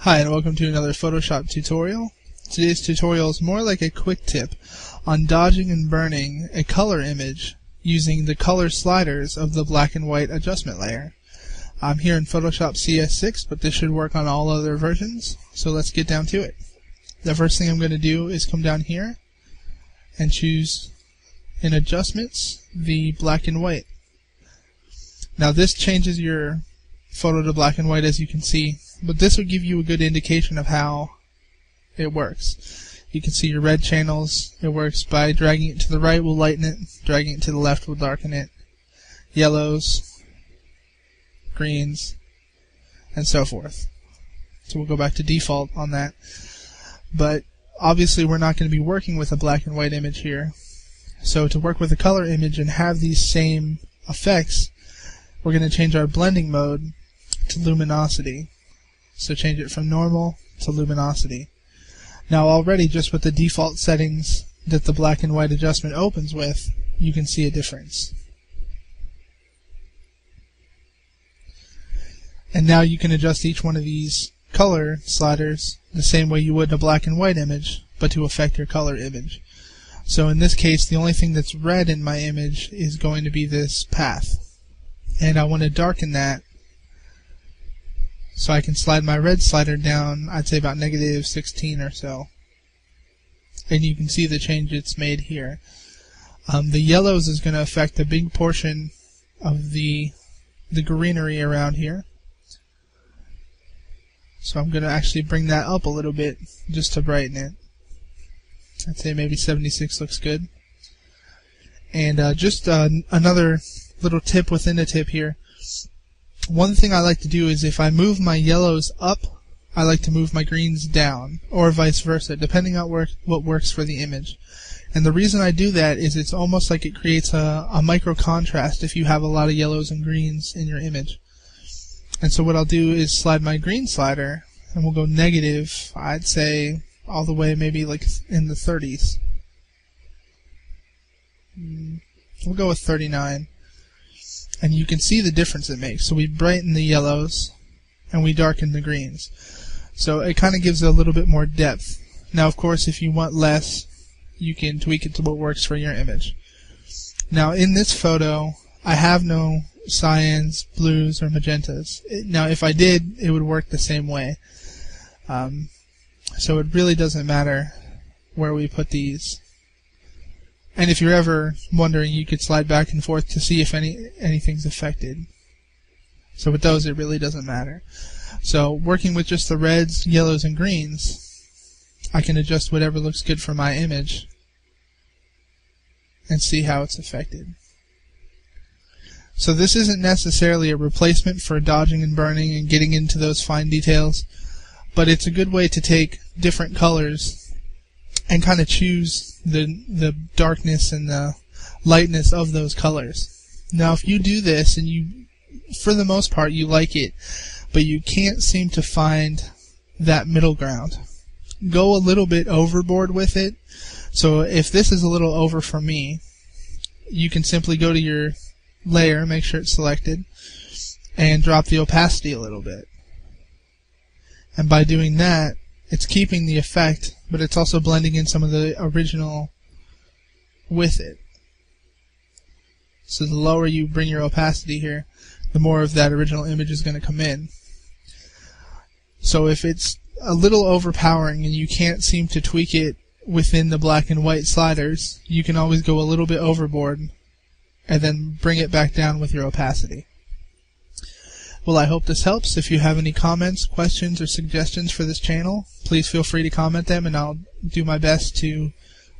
Hi, and welcome to another Photoshop tutorial. Today's tutorial is more like a quick tip on dodging and burning a color image using the color sliders of the black and white adjustment layer. I'm here in Photoshop CS6, but this should work on all other versions, so let's get down to it. The first thing I'm going to do is come down here and choose in Adjustments the black and white. Now this changes your photo to black and white, as you can see, but this will give you a good indication of how it works. You can see your red channels. It works by dragging it to the right will lighten it, dragging it to the left will darken it, yellows, greens, and so forth. So we'll go back to default on that. But obviously we're not going to be working with a black and white image here. So to work with a color image and have these same effects, we're going to change our blending mode to luminosity. So change it from normal to luminosity. Now already, just with the default settings that the black and white adjustment opens with, you can see a difference. And now you can adjust each one of these color sliders the same way you would in a black and white image, but to affect your color image. So in this case, the only thing that's red in my image is going to be this path. And I want to darken that, so I can slide my red slider down, I'd say about -16 or so. And you can see the change it's made here. The yellows is going to affect a big portion of the greenery around here. So I'm going to actually bring that up a little bit just to brighten it. I'd say maybe 76 looks good. And just another little tip within a tip here. One thing I like to do is if I move my yellows up, I like to move my greens down, or vice versa, depending on what works for the image. And the reason I do that is it's almost like it creates a micro contrast if you have a lot of yellows and greens in your image. And so what I'll do is slide my green slider, and we'll go negative, I'd say all the way maybe like in the 30s. We'll go with 39. And you can see the difference it makes. So we brighten the yellows and we darken the greens. So it kind of gives it a little bit more depth. Now of course if you want less, you can tweak it to what works for your image. Now in this photo I have no cyans, blues, or magentas. Now if I did, it would work the same way. So it really doesn't matter where we put these. And if you're ever wondering, you could slide back and forth to see if anything's affected. So with those, it really doesn't matter. So working with just the reds, yellows, and greens, I can adjust whatever looks good for my image and see how it's affected. So this isn't necessarily a replacement for dodging and burning and getting into those fine details, but it's a good way to take different colors and kind of choose the darkness and the lightness of those colors. Now if you do this and you, for the most part, you like it, but you can't seem to find that middle ground, go a little bit overboard with it. So if this is a little over for me, you can simply go to your layer, make sure it's selected, and drop the opacity a little bit. And by doing that, it's keeping the effect, but it's also blending in some of the original with it. So the lower you bring your opacity here, the more of that original image is going to come in. So if it's a little overpowering and you can't seem to tweak it within the black and white sliders, you can always go a little bit overboard and then bring it back down with your opacity. Well, I hope this helps. If you have any comments, questions, or suggestions for this channel, please feel free to comment them and I'll do my best to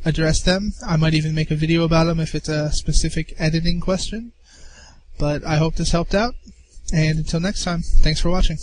address them. I might even make a video about them if it's a specific editing question. But I hope this helped out, and until next time, thanks for watching.